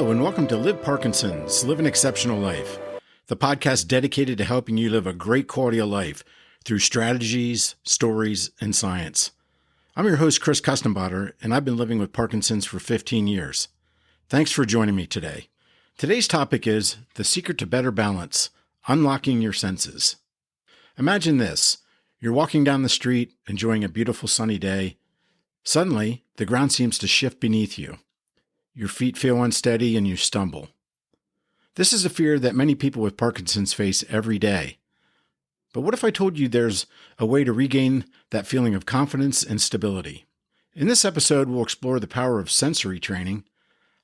Hello, and welcome to Live Parkinson's, Live an Exceptional Life, the podcast dedicated to helping you live a great quality of life through strategies, stories, and science. I'm your host, Chris Custenbotter, and I've been living with Parkinson's for 15 years. Thanks for joining me today. Today's topic is the secret to better balance, unlocking your senses. Imagine this. You're walking down the street, enjoying a beautiful sunny day. Suddenly, the ground seems to shift beneath you. Your feet feel unsteady and you stumble. This is a fear that many people with Parkinson's face every day. But what if I told you there's a way to regain that feeling of confidence and stability? In this episode, we'll explore the power of sensory training,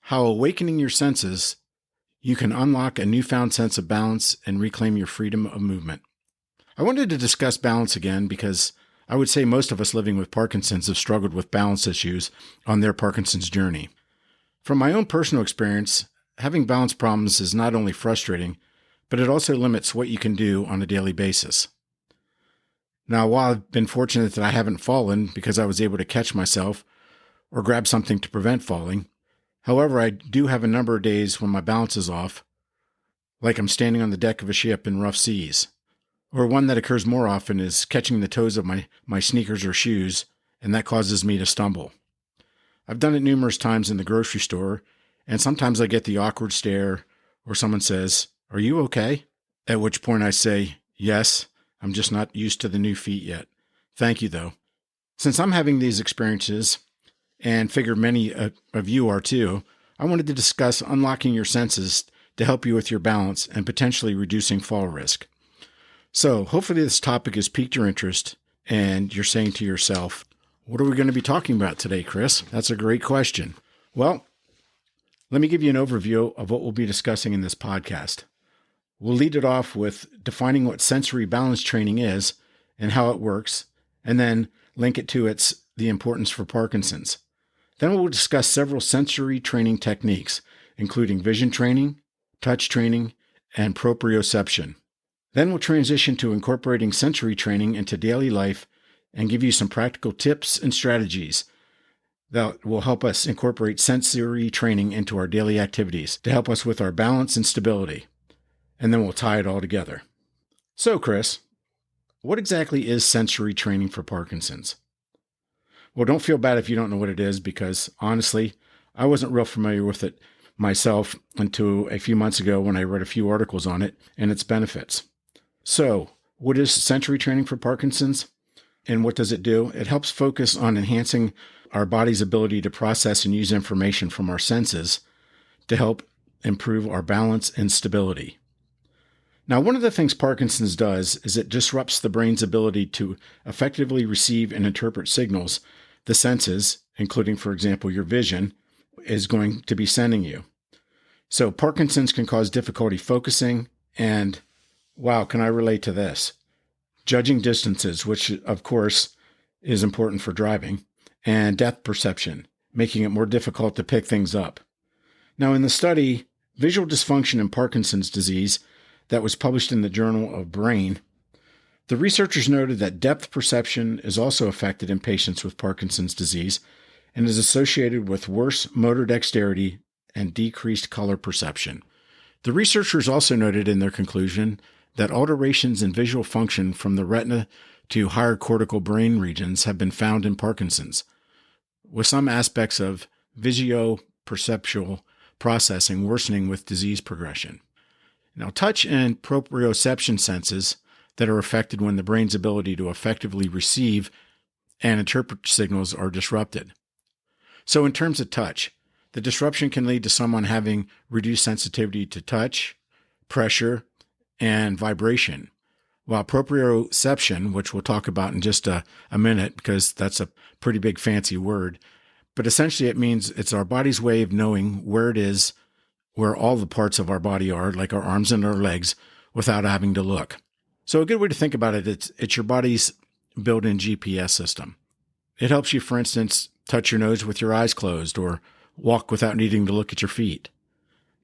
how awakening your senses, you can unlock a newfound sense of balance and reclaim your freedom of movement. I wanted to discuss balance again because I would say most of us living with Parkinson's have struggled with balance issues on their Parkinson's journey. From my own personal experience, having balance problems is not only frustrating, but it also limits what you can do on a daily basis. Now, while I've been fortunate that I haven't fallen because I was able to catch myself or grab something to prevent falling, however, I do have a number of days when my balance is off, like I'm standing on the deck of a ship in rough seas. Or one that occurs more often is catching the toes of my sneakers or shoes, and that causes me to stumble. I've done it numerous times in the grocery store, and sometimes I get the awkward stare, or someone says, "Are you okay?" At which point I say, "Yes, I'm just not used to the new feet yet. Thank you, though." Since I'm having these experiences, and figure many of you are too, I wanted to discuss unlocking your senses to help you with your balance and potentially reducing fall risk. So hopefully this topic has piqued your interest, and you're saying to yourself, what are we going to be talking about today, Chris? That's a great question. Well, let me give you an overview of what we'll be discussing in this podcast. We'll lead it off with defining what sensory balance training is and how it works, and then link it to the importance for Parkinson's. Then we'll discuss several sensory training techniques, including vision training, touch training, and proprioception. Then we'll transition to incorporating sensory training into daily life and give you some practical tips and strategies that will help us incorporate sensory training into our daily activities to help us with our balance and stability. And then we'll tie it all together. So, Chris, what exactly is sensory training for Parkinson's? Well, don't feel bad if you don't know what it is, because honestly, I wasn't real familiar with it myself until a few months ago when I read a few articles on it and its benefits. So, what is sensory training for Parkinson's? And what does it do? It helps focus on enhancing our body's ability to process and use information from our senses to help improve our balance and stability. Now, one of the things Parkinson's does is it disrupts the brain's ability to effectively receive and interpret signals the senses, including, for example, your vision, is going to be sending you. So Parkinson's can cause difficulty focusing and, wow, can I relate to this? Judging distances, which of course is important for driving, and depth perception, making it more difficult to pick things up. Now, in the study, Visual Dysfunction in Parkinson's Disease, that was published in the Journal of Brain, the researchers noted that depth perception is also affected in patients with Parkinson's disease and is associated with worse motor dexterity and decreased color perception. The researchers also noted in their conclusion that alterations in visual function from the retina to higher cortical brain regions have been found in Parkinson's, with some aspects of visio-perceptual processing worsening with disease progression. Now, touch and proprioception senses that are affected when the brain's ability to effectively receive and interpret signals are disrupted. So in terms of touch, the disruption can lead to someone having reduced sensitivity to touch, pressure, and vibration, while proprioception, which we'll talk about in just a minute because that's a pretty big fancy word, but essentially it means it's our body's way of knowing where it is, where all the parts of our body are, like our arms and our legs, without having to look. So a good way to think about it, it's your body's built-in GPS system. It helps you, for instance, touch your nose with your eyes closed or walk without needing to look at your feet.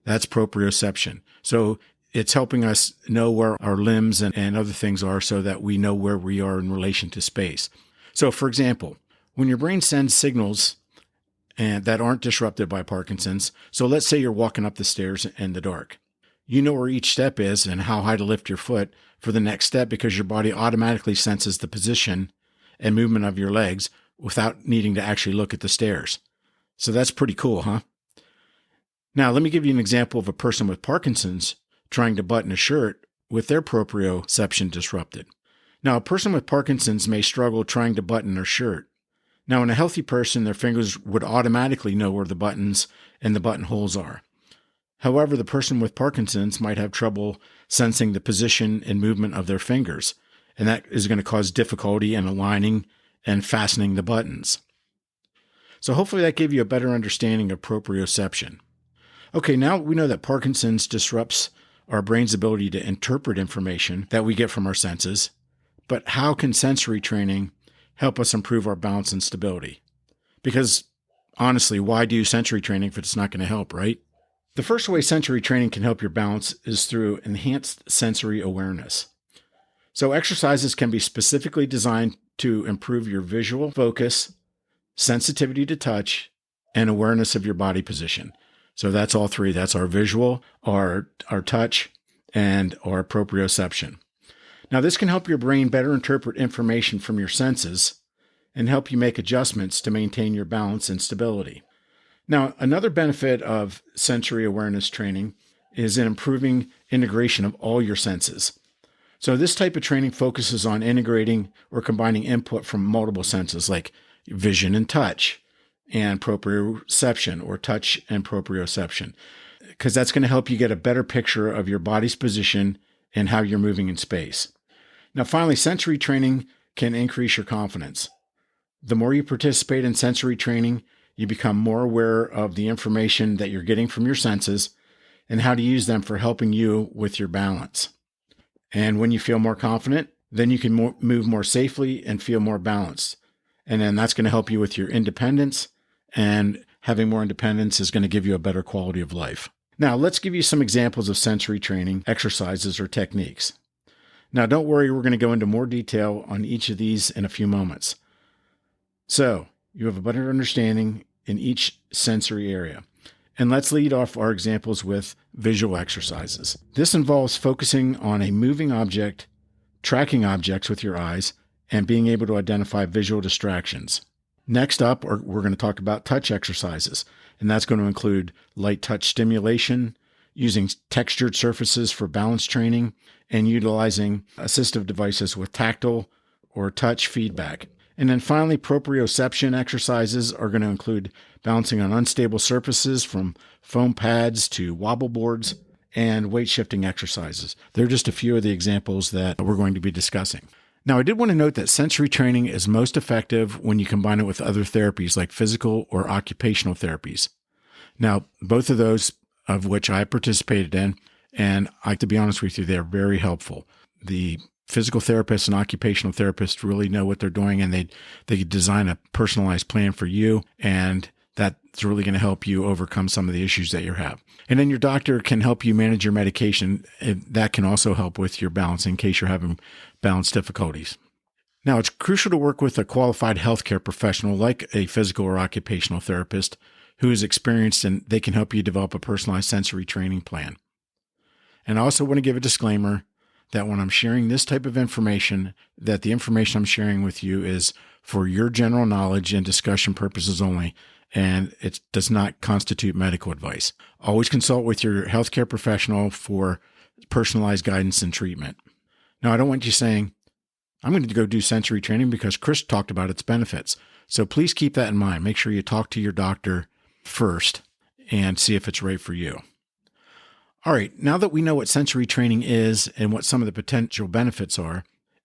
That's proprioception. So it's helping us know where our limbs and other things are so that we know where we are in relation to space. So, for example, when your brain sends signals and that aren't disrupted by Parkinson's. So let's say you're walking up the stairs in the dark. You know where each step is and how high to lift your foot for the next step because your body automatically senses the position and movement of your legs without needing to actually look at the stairs. So that's pretty cool, huh? Now, let me give you an example of a person with Parkinson's trying to button a shirt with their proprioception disrupted. Now, a person with Parkinson's may struggle trying to button their shirt. Now, in a healthy person, their fingers would automatically know where the buttons and the buttonholes are. However, the person with Parkinson's might have trouble sensing the position and movement of their fingers, and that is going to cause difficulty in aligning and fastening the buttons. So hopefully that gave you a better understanding of proprioception. Okay, now we know that Parkinson's disrupts our brain's ability to interpret information that we get from our senses, but how can sensory training help us improve our balance and stability? Because honestly, why do sensory training if it's not going to help, right? The first way sensory training can help your balance is through enhanced sensory awareness. So exercises can be specifically designed to improve your visual focus, sensitivity to touch, and awareness of your body position. So that's all three. That's our visual, our touch, and our proprioception. Now, this can help your brain better interpret information from your senses and help you make adjustments to maintain your balance and stability. Now, another benefit of sensory awareness training is in improving integration of all your senses. So this type of training focuses on integrating or combining input from multiple senses like vision and touch and proprioception, or touch and proprioception, because that's going to help you get a better picture of your body's position and how you're moving in space. Now, finally, sensory training can increase your confidence. The more you participate in sensory training, you become more aware of the information that you're getting from your senses and how to use them for helping you with your balance. And when you feel more confident, then you can move more safely and feel more balanced. And then that's going to help you with your independence, and having more independence is going to give you a better quality of life. Now, let's give you some examples of sensory training exercises or techniques. Now, don't worry, we're going to go into more detail on each of these in a few moments. So, you have a better understanding in each sensory area. And let's lead off our examples with visual exercises. This involves focusing on a moving object, tracking objects with your eyes, and being able to identify visual distractions. Next up, we're going to talk about touch exercises, and that's going to include light touch stimulation, using textured surfaces for balance training, and utilizing assistive devices with tactile or touch feedback. And then finally, proprioception exercises are going to include balancing on unstable surfaces from foam pads to wobble boards, and weight shifting exercises. They're just a few of the examples that we're going to be discussing. Now, I did want to note that sensory training is most effective when you combine it with other therapies like physical or occupational therapies. Now, both of those of which I participated in, and to be honest with you, they're very helpful. The physical therapists and occupational therapists really know what they're doing, and they design a personalized plan for you, and that's really going to help you overcome some of the issues that you have. And then your doctor can help you manage your medication. That can also help with your balance in case you're having balance difficulties. Now, it's crucial to work with a qualified healthcare professional like a physical or occupational therapist who is experienced, and they can help you develop a personalized sensory training plan. And I also want to give a disclaimer that when I'm sharing this type of information, that the information I'm sharing with you is for your general knowledge and discussion purposes only, and it does not constitute medical advice. Always consult with your healthcare professional for personalized guidance and treatment. Now, I don't want you saying, I'm going to go do sensory training because Chris talked about its benefits. So please keep that in mind. Make sure you talk to your doctor first and see if it's right for you. All right, now that we know what sensory training is and what some of the potential benefits are,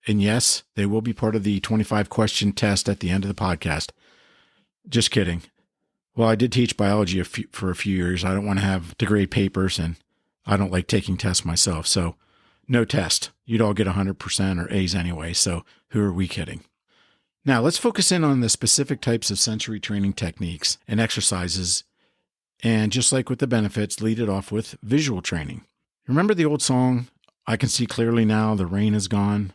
and yes, they will be part of the 25-question test at the end of the podcast. Just kidding. Well, I did teach biology for a few years. I don't want to have to grade papers, and I don't like taking tests myself. So no test. You'd all get 100% or A's anyway, so who are we kidding? Now, let's focus in on the specific types of sensory training techniques and exercises, and just like with the benefits, lead it off with visual training. Remember the old song, I can see clearly now, the rain is gone.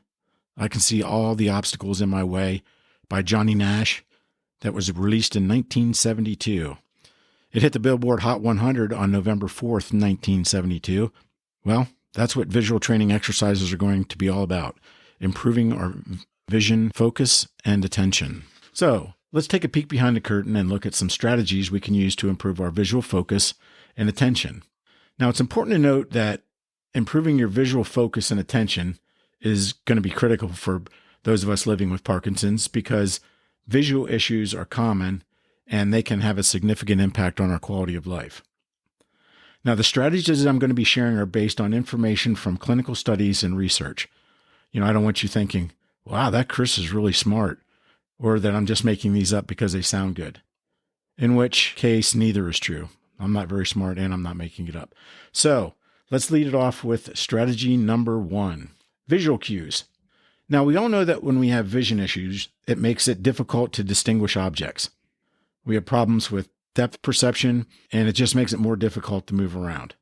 I can see all the obstacles in my way by Johnny Nash. that was released in 1972. It hit the Billboard Hot 100 on November 4th, 1972. Well, that's what visual training exercises are going to be all about, improving our vision, focus, and attention. So let's take a peek behind the curtain and look at some strategies we can use to improve our visual focus and attention. Now, it's important to note that improving your visual focus and attention is going to be critical for those of us living with Parkinson's because visual issues are common and they can have a significant impact on our quality of life. Now, the strategies I'm going to be sharing are based on information from clinical studies and research. I don't want you thinking, wow, that Chris is really smart, or that I'm just making these up because they sound good. In which case, neither is true. I'm not very smart and I'm not making it up. So let's lead it off with strategy number 1, visual cues. Now, we all know that when we have vision issues, it makes it difficult to distinguish objects. We have problems with depth perception, and it just makes it more difficult to move around.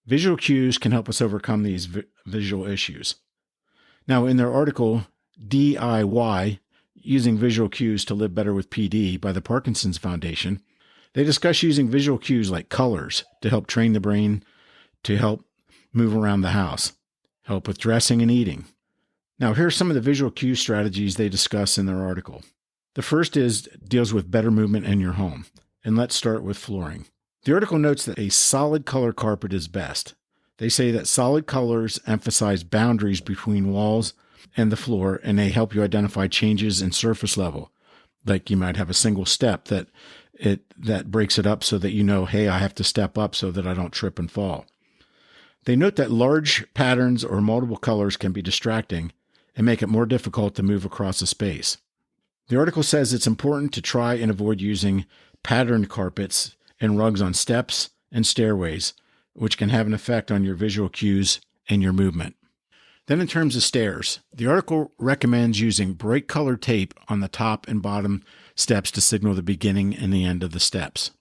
Visual cues can help us overcome these visual issues. Now, in their article, DIY, Using Visual Cues to Live Better with PD by the Parkinson's Foundation, they discuss using visual cues like colors to help train the brain to help move around the house, help with dressing and eating. Now, here are some of the visual cue strategies they discuss in their article. The first deals with better movement in your home. And let's start with flooring. The article notes that a solid color carpet is best. They say that solid colors emphasize boundaries between walls and the floor, and they help you identify changes in surface level. Like you might have a single step that breaks it up so that you know, hey, I have to step up so that I don't trip and fall. They note that large patterns or multiple colors can be distracting and make it more difficult to move across a space. The article says it's important to try and avoid using patterned carpets and rugs on steps and stairways, which can have an effect on your visual cues and your movement. Then in terms of stairs, the article recommends using bright colored tape on the top and bottom steps to signal the beginning and the end of the steps.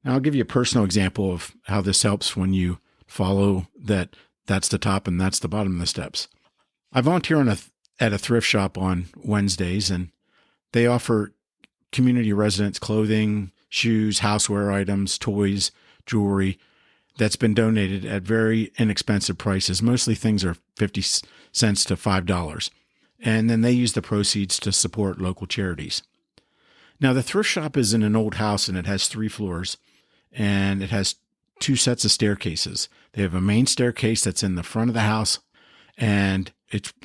Now I'll give you a personal example of how this helps when you follow that's the top and that's the bottom of the steps. I volunteer at a thrift shop on Wednesdays, and they offer community residents clothing, shoes, houseware items, toys, jewelry that's been donated at very inexpensive prices. Mostly things are 50 cents to $5. And then they use the proceeds to support local charities. Now, the thrift shop is in an old house and it has 3 floors and it has 2 sets of staircases. They have a main staircase that's in the front of the house and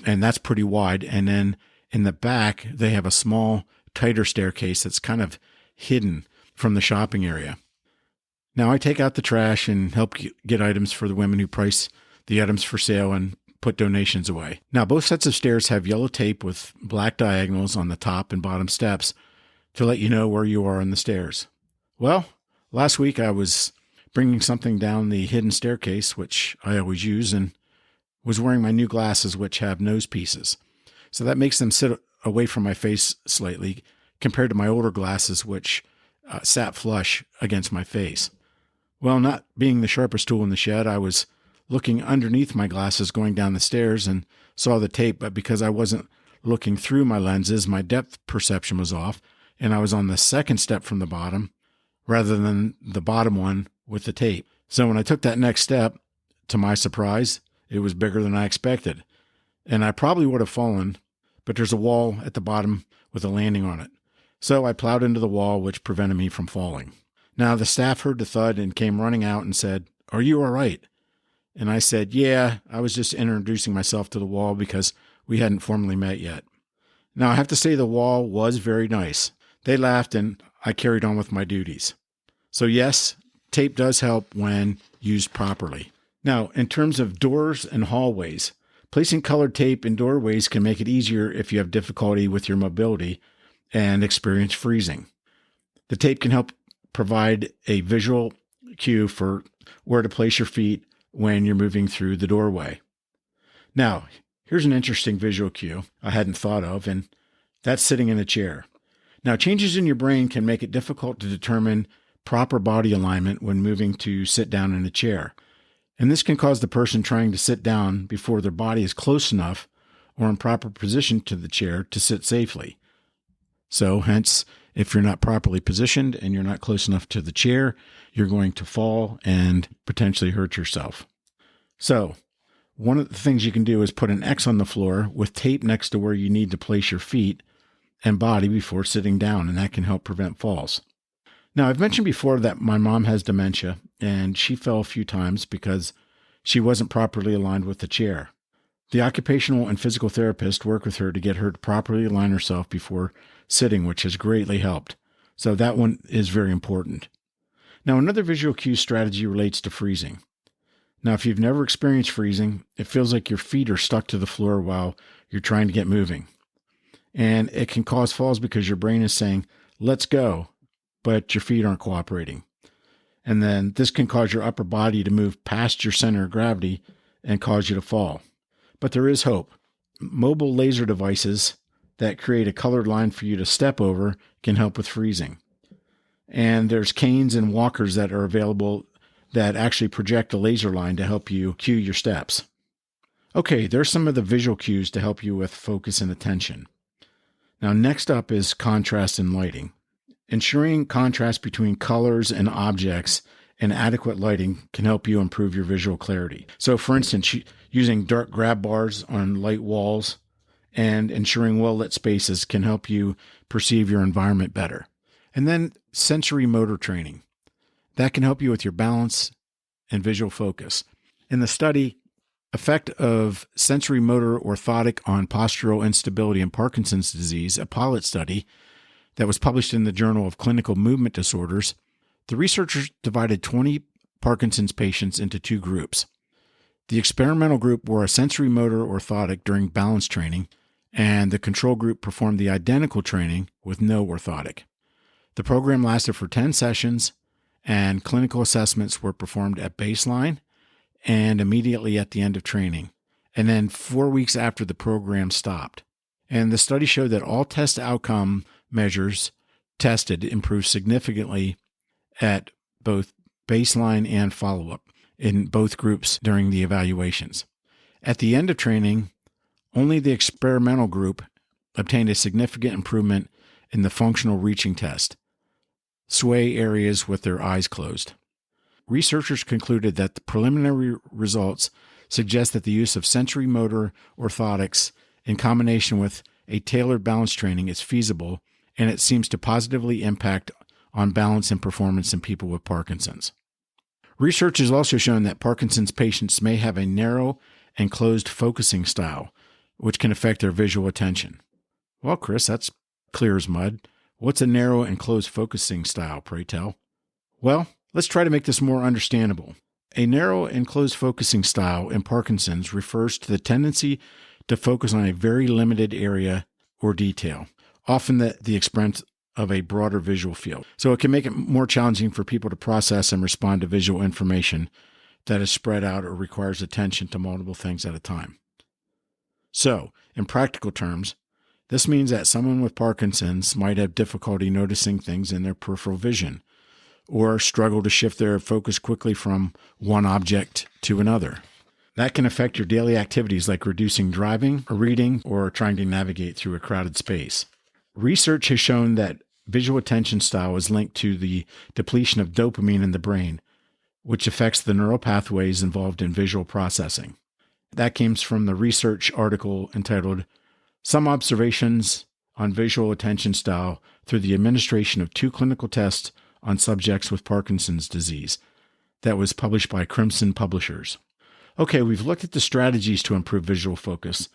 that's pretty wide. And then in the back, they have a small, tighter staircase that's kind of hidden from the shopping area. Now, I take out the trash and help get items for the women who price the items for sale and put donations away. Now, both sets of stairs have yellow tape with black diagonals on the top and bottom steps to let you know where you are on the stairs. Well, last week I was bringing something down the hidden staircase, which I always use, and was wearing my new glasses, which have nose pieces. So that makes them sit away from my face slightly compared to my older glasses, which sat flush against my face. Well, not being the sharpest tool in the shed, I was looking underneath my glasses going down the stairs and saw the tape, but because I wasn't looking through my lenses, my depth perception was off, and I was on the second step from the bottom rather than the bottom one with the tape. So when I took that next step, to my surprise, it was bigger than I expected. And I probably would have fallen, but there's a wall at the bottom with a landing on it. So I plowed into the wall, which prevented me from falling. Now, the staff heard the thud and came running out and said, "Are you all right?" And I said, "Yeah, I was just introducing myself to the wall because we hadn't formally met yet." Now, I have to say the wall was very nice. They laughed and I carried on with my duties. So yes, tape does help when used properly. Now, in terms of doors and hallways, placing colored tape in doorways can make it easier if you have difficulty with your mobility and experience freezing. The tape can help provide a visual cue for where to place your feet when you're moving through the doorway. Now, here's an interesting visual cue I hadn't thought of, and that's sitting in a chair. Now, changes in your brain can make it difficult to determine proper body alignment when moving to sit down in a chair. And this can cause the person trying to sit down before their body is close enough or in proper position to the chair to sit safely. So hence, if you're not properly positioned and you're not close enough to the chair, you're going to fall and potentially hurt yourself. So one of the things you can do is put an X on the floor with tape next to where you need to place your feet and body before sitting down, and that can help prevent falls. Now, I've mentioned before that my mom has dementia, and she fell a few times because she wasn't properly aligned with the chair. The occupational and physical therapist worked with her to get her to properly align herself before sitting, which has greatly helped. So that one is very important. Now, another visual cue strategy relates to freezing. Now, if you've never experienced freezing, it feels like your feet are stuck to the floor while you're trying to get moving. And it can cause falls because your brain is saying, let's go, but your feet aren't cooperating. And then this can cause your upper body to move past your center of gravity and cause you to fall. But there is hope. Mobile laser devices that create a colored line for you to step over can help with freezing. And there's canes and walkers that are available that actually project a laser line to help you cue your steps. Okay, there's some of the visual cues to help you with focus and attention. Now, next up is contrast and lighting. Ensuring contrast between colors and objects and adequate lighting can help you improve your visual clarity. So, for instance, using dark grab bars on light walls and ensuring well-lit spaces can help you perceive your environment better. And then sensory motor training. That can help you with your balance and visual focus. In the study, Effect of Sensory Motor Orthotic on Postural Instability in Parkinson's Disease, a pilot study that was published in the Journal of Clinical Movement Disorders, the researchers divided 20 Parkinson's patients into two groups. The experimental group wore a sensory motor orthotic during balance training, and the control group performed the identical training with no orthotic. The program lasted for 10 sessions, and clinical assessments were performed at baseline and immediately at the end of training, and then 4 weeks after the program stopped. And the study showed that all test outcome measures tested improved significantly at both baseline and follow-up in both groups during the evaluations. At the end of training, only the experimental group obtained a significant improvement in the functional reaching test, sway areas with their eyes closed. Researchers concluded that the preliminary results suggest that the use of sensory motor orthotics in combination with a tailored balance training is feasible, and it seems to positively impact on balance and performance in people with Parkinson's. Research has also shown that Parkinson's patients may have a narrow and closed focusing style, which can affect their visual attention. Well, Chris, that's clear as mud. What's a narrow and closed focusing style, pray tell? Well, let's try to make this more understandable. A narrow and closed focusing style in Parkinson's refers to the tendency to focus on a very limited area or detail, often the expense of a broader visual field. So it can make it more challenging for people to process and respond to visual information that is spread out or requires attention to multiple things at a time. So, in practical terms, this means that someone with Parkinson's might have difficulty noticing things in their peripheral vision, or struggle to shift their focus quickly from one object to another. That can affect your daily activities like reducing driving or reading or trying to navigate through a crowded space. Research has shown that visual attention style is linked to the depletion of dopamine in the brain, which affects the neural pathways involved in visual processing. That came from the research article entitled Some Observations on Visual Attention Style Through the Administration of 2 Clinical Tests on Subjects with Parkinson's Disease, that was published by Crimson Publishers. Okay, we've looked at the strategies to improve visual focus.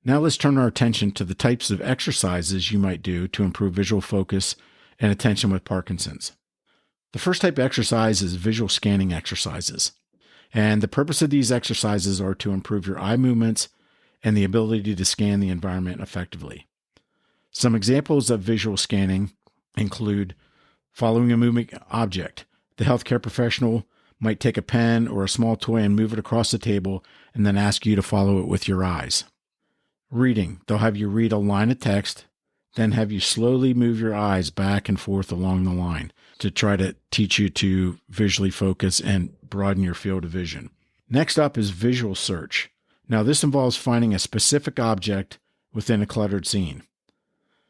Now let's turn our attention to the types of exercises you might do to improve visual focus and attention with Parkinson's. The first type of exercise is visual scanning exercises. And the purpose of these exercises are to improve your eye movements and the ability to scan the environment effectively. Some examples of visual scanning include following a moving object. The healthcare professional might take a pen or a small toy and move it across the table and then ask you to follow it with your eyes. Reading. They'll have you read a line of text, then have you slowly move your eyes back and forth along the line to try to teach you to visually focus and broaden your field of vision. Next up is visual search. Now this involves finding a specific object within a cluttered scene.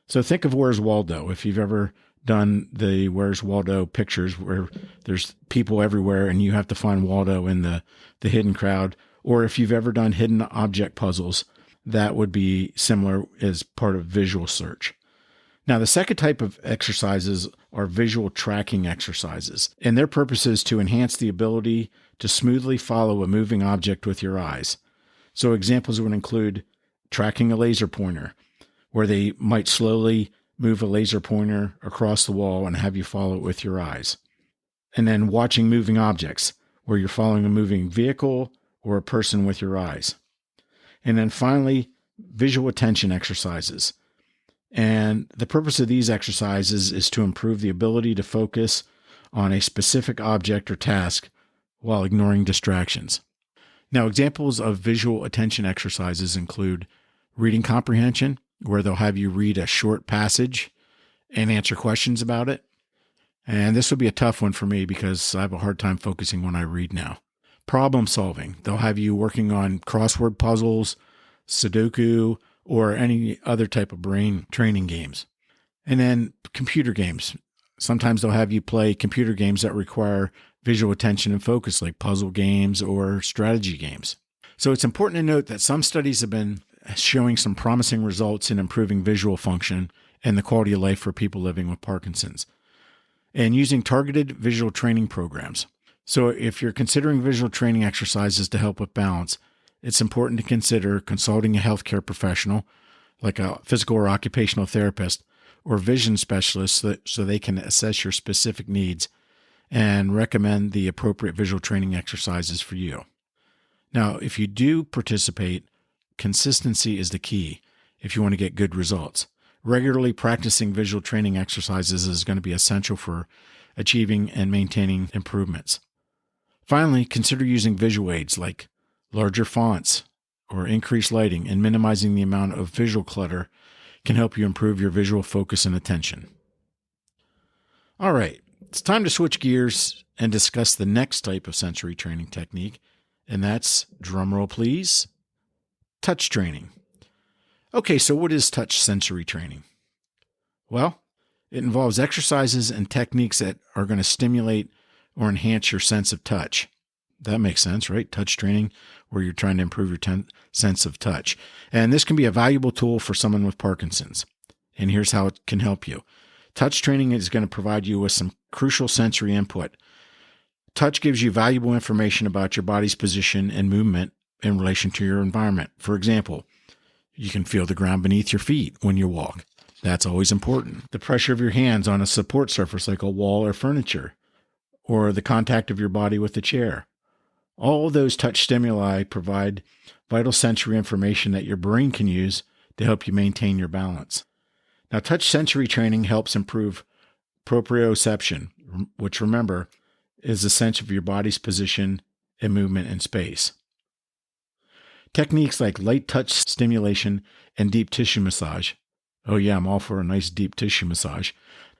So think of Where's Waldo. If you've ever done the Where's Waldo pictures where there's people everywhere and you have to find Waldo in the hidden crowd, or if you've ever done hidden object puzzles, that would be similar as part of visual search. Now, the second type of exercises are visual tracking exercises, and their purpose is to enhance the ability to smoothly follow a moving object with your eyes. So examples would include tracking a laser pointer, where they might slowly move a laser pointer across the wall and have you follow it with your eyes. And then watching moving objects, where you're following a moving vehicle or a person with your eyes. And then finally, visual attention exercises. And the purpose of these exercises is to improve the ability to focus on a specific object or task while ignoring distractions. Now, examples of visual attention exercises include reading comprehension, where they'll have you read a short passage and answer questions about it. And this would be a tough one for me because I have a hard time focusing when I read now. Problem solving. They'll have you working on crossword puzzles, Sudoku, or any other type of brain training games. And then computer games. Sometimes they'll have you play computer games that require visual attention and focus, like puzzle games or strategy games. So it's important to note that some studies have been showing some promising results in improving visual function and the quality of life for people living with Parkinson's, and using targeted visual training programs. So if you're considering visual training exercises to help with balance, it's important to consider consulting a healthcare professional, like a physical or occupational therapist or vision specialist, so they can assess your specific needs and recommend the appropriate visual training exercises for you. Now, if you do participate, consistency is the key if you want to get good results. Regularly practicing visual training exercises is going to be essential for achieving and maintaining improvements. Finally, consider using visual aids like larger fonts or increased lighting, and minimizing the amount of visual clutter can help you improve your visual focus and attention. All right, it's time to switch gears and discuss the next type of sensory training technique, and that's, drumroll please, touch training. Okay, so what is touch sensory training? Well, it involves exercises and techniques that are going to stimulate or enhance your sense of touch. That makes sense, right? Touch training, where you're trying to improve your sense of touch. And this can be a valuable tool for someone with Parkinson's. And here's how it can help you. Touch training is going to provide you with some crucial sensory input. Touch gives you valuable information about your body's position and movement in relation to your environment. For example, you can feel the ground beneath your feet when you walk. That's always important. The pressure of your hands on a support surface like a wall or furniture, or the contact of your body with the chair. All of those touch stimuli provide vital sensory information that your brain can use to help you maintain your balance. Now, touch sensory training helps improve proprioception, which, remember, is the sense of your body's position and movement in space. Techniques like light touch stimulation and deep tissue massage. Oh yeah, I'm all for a nice deep tissue massage.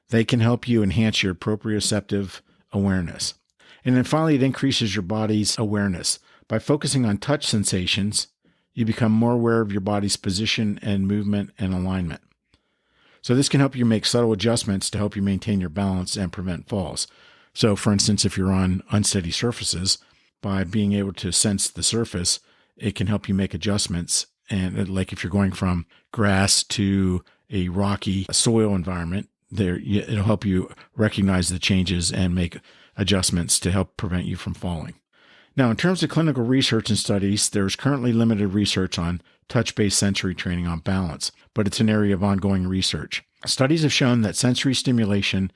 They can help you enhance your proprioceptive awareness. And then finally, it increases your body's awareness. By focusing on touch sensations, you become more aware of your body's position and movement and alignment. So this can help you make subtle adjustments to help you maintain your balance and prevent falls. So for instance, if you're on unsteady surfaces, by being able to sense the surface, it can help you make adjustments. And like if you're going from grass to a rocky soil environment, it'll help you recognize the changes and make adjustments to help prevent you from falling. Now, in terms of clinical research and studies, there's currently limited research on touch-based sensory training on balance, but it's an area of ongoing research. Studies have shown that sensory stimulation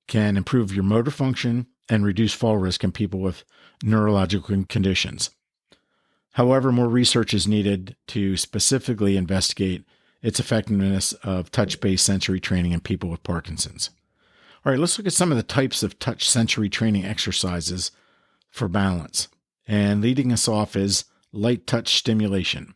can improve your motor function and reduce fall risk in people with neurological conditions. However, more research is needed to specifically investigate its effectiveness of touch-based sensory training in people with Parkinson's. All right, let's look at some of the types of touch sensory training exercises for balance. And leading us off is light touch stimulation.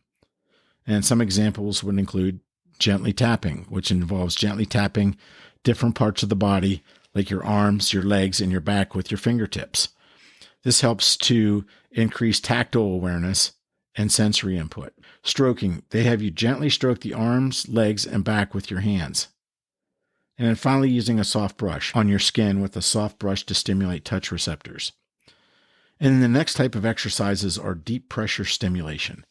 And some examples would include gently tapping, which involves gently tapping different parts of the body, like your arms, your legs, and your back with your fingertips. This helps to increase tactile awareness and sensory input. Stroking, they have you gently stroke the arms, legs, and back with your hands. And then finally using a soft brush on your skin with a soft brush to stimulate touch receptors. And then the next type of exercises are deep pressure stimulation.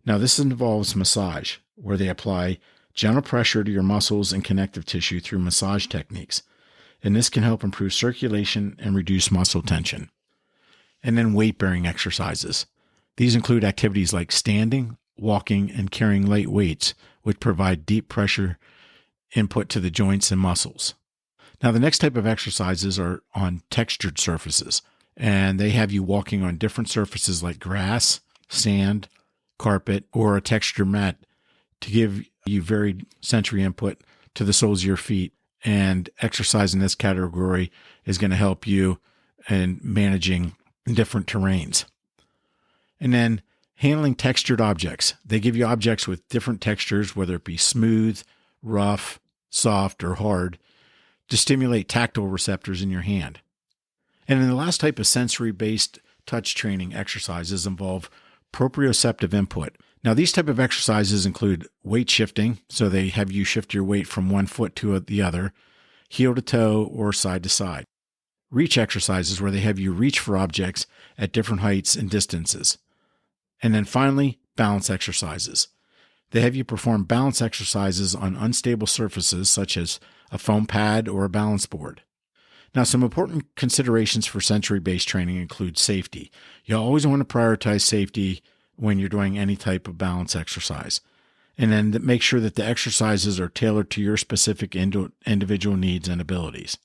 Now this involves massage, where they apply gentle pressure to your muscles and connective tissue through massage techniques. And this can help improve circulation and reduce muscle tension. And then weight-bearing exercises. These include activities like standing, walking, and carrying light weights, which provide deep pressure input to the joints and muscles. Now, the next type of exercises are on textured surfaces, and they have you walking on different surfaces like grass, sand, carpet, or a texture mat to give you varied sensory input to the soles of your feet. And exercise in this category is going to help you in managing different terrains. And then handling textured objects. They give you objects with different textures, whether it be smooth, rough, soft, or hard, to stimulate tactile receptors in your hand. And then the last type of sensory-based touch training exercises involve proprioceptive input. Now, these type of exercises include weight shifting, so they have you shift your weight from one foot to the other, heel to toe, or side to side. Reach exercises, where they have you reach for objects at different heights and distances. And then finally, balance exercises. They have you perform balance exercises on unstable surfaces such as a foam pad or a balance board. Now, some important considerations for sensory-based training include safety. You always want to prioritize safety when you're doing any type of balance exercise. And then make sure that the exercises are tailored to your specific individual needs and abilities.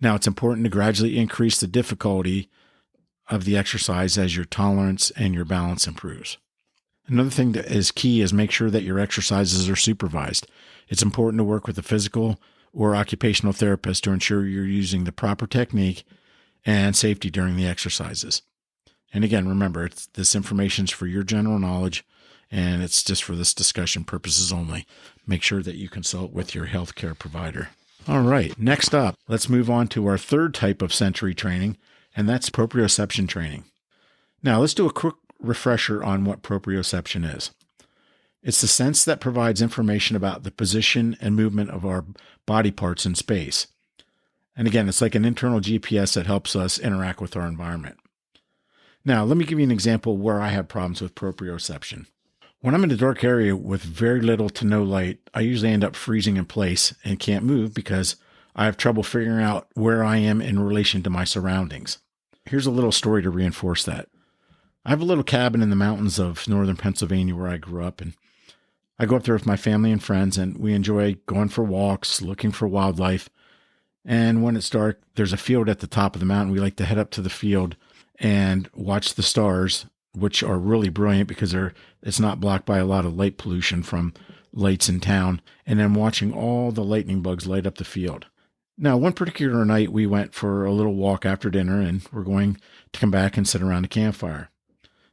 Now, it's important to gradually increase the difficulty of the exercise as your tolerance and your balance improves. Another thing that is key is make sure that your exercises are supervised. It's important to work with a physical or occupational therapist to ensure you're using the proper technique and safety during the exercises. And again, remember, this information is for your general knowledge, and it's just for this discussion purposes only. Make sure that you consult with your healthcare provider. All right, next up, let's move on to our third type of sensory training, and that's proprioception training. Now, let's do a quick refresher on what proprioception is. It's the sense that provides information about the position and movement of our body parts in space. And again, it's like an internal GPS that helps us interact with our environment. Now, let me give you an example where I have problems with proprioception. When I'm in a dark area with very little to no light, I usually end up freezing in place and can't move because I have trouble figuring out where I am in relation to my surroundings. Here's a little story to reinforce that. I have a little cabin in the mountains of northern Pennsylvania where I grew up, and I go up there with my family and friends, and we enjoy going for walks, looking for wildlife. And when it's dark, there's a field at the top of the mountain. We like to head up to the field and watch the stars, which are really brilliant because it's not blocked by a lot of light pollution from lights in town, and then watching all the lightning bugs light up the field. Now, one particular night, we went for a little walk after dinner, and we're going to come back and sit around a campfire.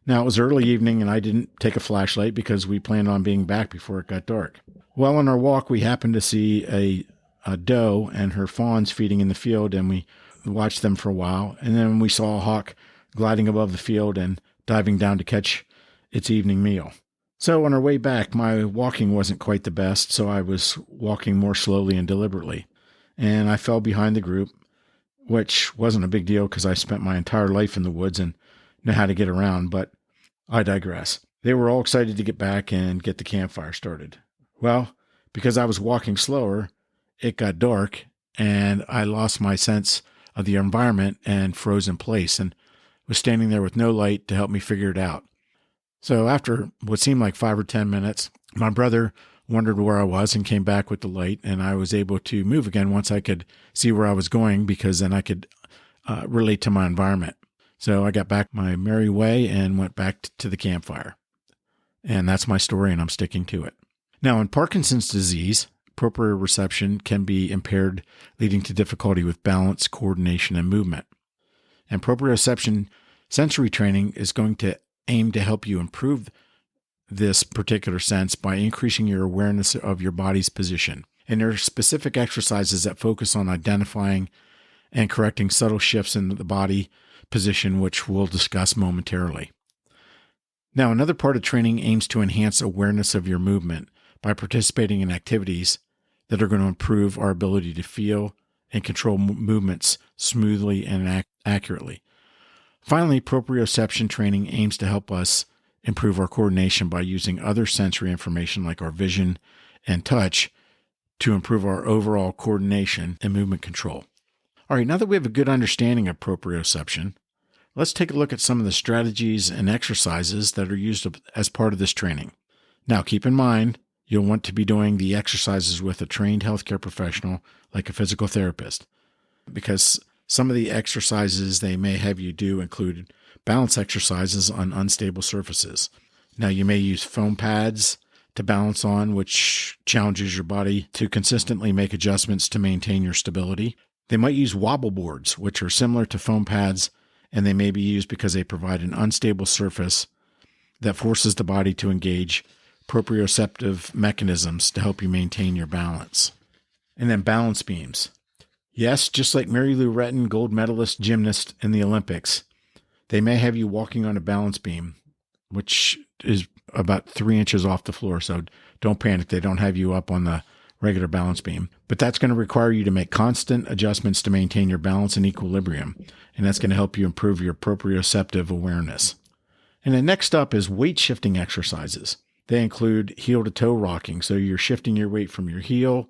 Now, it was early evening, and I didn't take a flashlight because we planned on being back before it got dark. Well, on our walk, we happened to see a doe and her fawns feeding in the field, and we watched them for a while. And then we saw a hawk gliding above the field and diving down to catch its evening meal. So on our way back, my walking wasn't quite the best, so I was walking more slowly and deliberately. And I fell behind the group, which wasn't a big deal because I spent my entire life in the woods and know how to get around, but I digress. They were all excited to get back and get the campfire started. Well, because I was walking slower, it got dark and I lost my sense of the environment and froze in place and was standing there with no light to help me figure it out. So after what seemed like 5 or 10 minutes, my brother wondered where I was and came back with the light, and I was able to move again once I could see where I was going because then I could relate to my environment. So I got back my merry way and went back to the campfire. And that's my story, and I'm sticking to it. Now, in Parkinson's disease, proprioception can be impaired, leading to difficulty with balance, coordination, and movement. And proprioception sensory training is going to aim to help you improve this particular sense by increasing your awareness of your body's position. And there are specific exercises that focus on identifying and correcting subtle shifts in the body position, which we'll discuss momentarily. Now, another part of training aims to enhance awareness of your movement by participating in activities that are going to improve our ability to feel and control movements smoothly and accurately. Finally, proprioception training aims to help us improve our coordination by using other sensory information like our vision and touch to improve our overall coordination and movement control. All right, now that we have a good understanding of proprioception, let's take a look at some of the strategies and exercises that are used as part of this training. Now, keep in mind, you'll want to be doing the exercises with a trained healthcare professional like a physical therapist, because some of the exercises they may have you do include balance exercises on unstable surfaces. Now, you may use foam pads to balance on, which challenges your body to consistently make adjustments to maintain your stability. They might use wobble boards, which are similar to foam pads, and they may be used because they provide an unstable surface that forces the body to engage proprioceptive mechanisms to help you maintain your balance. And then balance beams. Yes, just like Mary Lou Retton, gold medalist gymnast in the Olympics, they may have you walking on a balance beam, which is about 3 inches off the floor. So don't panic. They don't have you up on the regular balance beam. But that's going to require you to make constant adjustments to maintain your balance and equilibrium. And that's going to help you improve your proprioceptive awareness. And then next up is weight shifting exercises. They include heel to toe rocking. So you're shifting your weight from your heel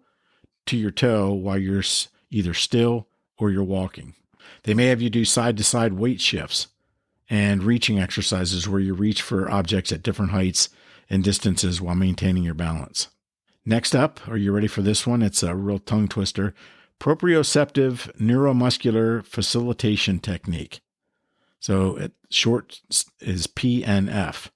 to your toe while you're either still or you're walking. They may have you do side to side weight shifts and reaching exercises where you reach for objects at different heights and distances while maintaining your balance. Next up, are you ready for this one? It's a real tongue twister. Proprioceptive neuromuscular facilitation technique. So it short is PNF.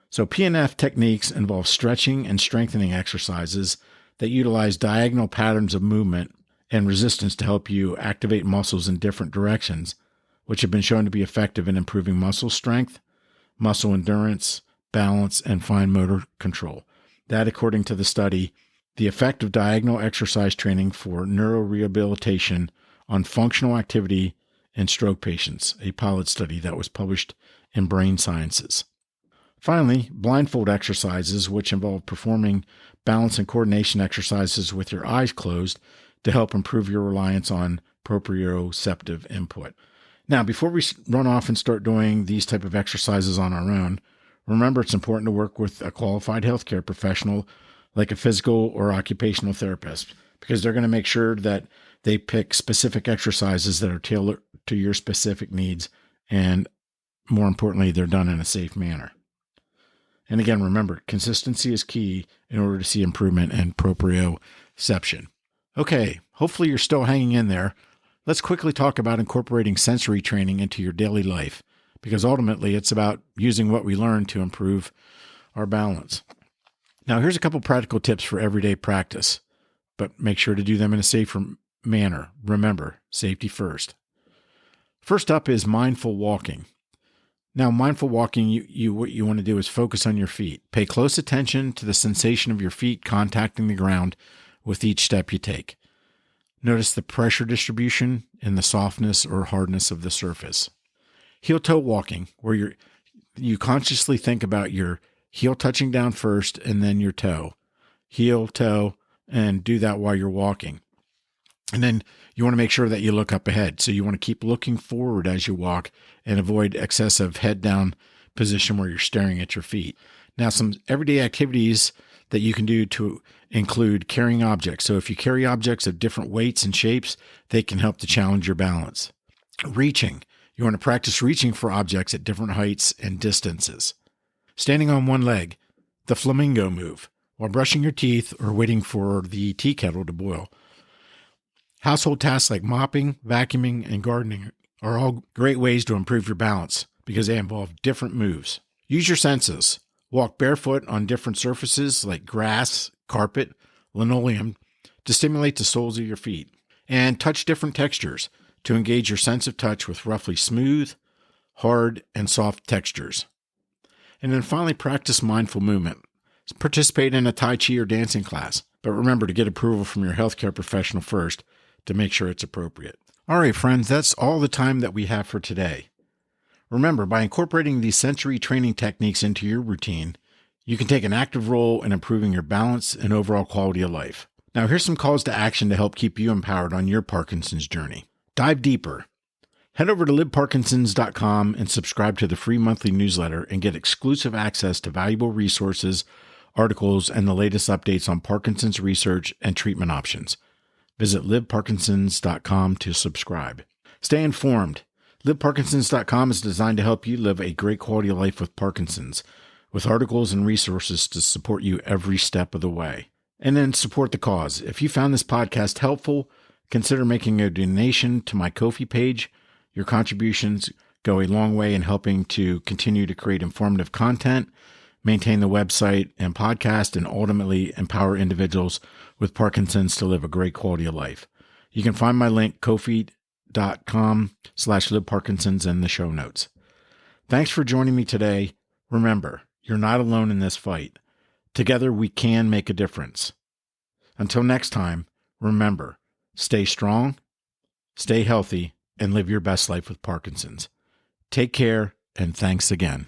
So PNF techniques involve stretching and strengthening exercises that utilize diagonal patterns of movement and resistance to help you activate muscles in different directions, which have been shown to be effective in improving muscle strength, muscle endurance, balance, and fine motor control. That, according to the study, the effect of diagonal exercise training for neurorehabilitation on functional activity in stroke patients, a pilot study that was published in Brain Sciences. Finally, blindfold exercises, which involve performing balance and coordination exercises with your eyes closed to help improve your reliance on proprioceptive input. Now, before we run off and start doing these type of exercises on our own, remember it's important to work with a qualified healthcare professional like a physical or occupational therapist, because they're going to make sure that they pick specific exercises that are tailored to your specific needs, and more importantly, they're done in a safe manner. And again, remember, consistency is key in order to see improvement in proprioception. Okay, hopefully you're still hanging in there. Let's quickly talk about incorporating sensory training into your daily life, because ultimately it's about using what we learn to improve our balance. Now, here's a couple practical tips for everyday practice, but make sure to do them in a safer manner. Remember, safety first. First up is mindful walking. Now, mindful walking, what you want to do is focus on your feet. Pay close attention to the sensation of your feet contacting the ground with each step you take. Notice the pressure distribution and the softness or hardness of the surface. Heel-toe walking, where you consciously think about your heel touching down first and then your toe. Heel, toe, and do that while you're walking. And then you want to make sure that you look up ahead. So you want to keep looking forward as you walk and avoid excessive head down position where you're staring at your feet. Now, some everyday activities that you can do to include carrying objects. So if you carry objects of different weights and shapes, they can help to challenge your balance. Reaching. You want to practice reaching for objects at different heights and distances. Standing on one leg, the flamingo move, while brushing your teeth or waiting for the tea kettle to boil. Household tasks like mopping, vacuuming, and gardening are all great ways to improve your balance because they involve different moves. Use your senses. Walk barefoot on different surfaces like grass, carpet, linoleum to stimulate the soles of your feet. And touch different textures to engage your sense of touch with roughly smooth, hard, and soft textures. And then finally, practice mindful movement. Participate in a Tai Chi or dancing class, but remember to get approval from your healthcare professional first to make sure it's appropriate. All right, friends, that's all the time that we have for today. Remember, by incorporating these sensory training techniques into your routine, you can take an active role in improving your balance and overall quality of life. Now, here's some calls to action to help keep you empowered on your Parkinson's journey. Dive deeper. Head over to liveparkinsons.com and subscribe to the free monthly newsletter and get exclusive access to valuable resources, articles, and the latest updates on Parkinson's research and treatment options. Visit liveparkinsons.com to subscribe. Stay informed. liveparkinsons.com is designed to help you live a great quality of life with Parkinson's, with articles and resources to support you every step of the way. And then support the cause. If you found this podcast helpful, consider making a donation to my Ko-fi page. Your contributions go a long way in helping to continue to create informative content, maintain the website and podcast, and ultimately empower individuals with Parkinson's to live a great quality of life. You can find my link, kofi.com/liveparkinsons, in the show notes. Thanks for joining me today. Remember, you're not alone in this fight. Together we can make a difference. Until next time, remember, stay strong, stay healthy, and live your best life with Parkinson's. Take care, and thanks again.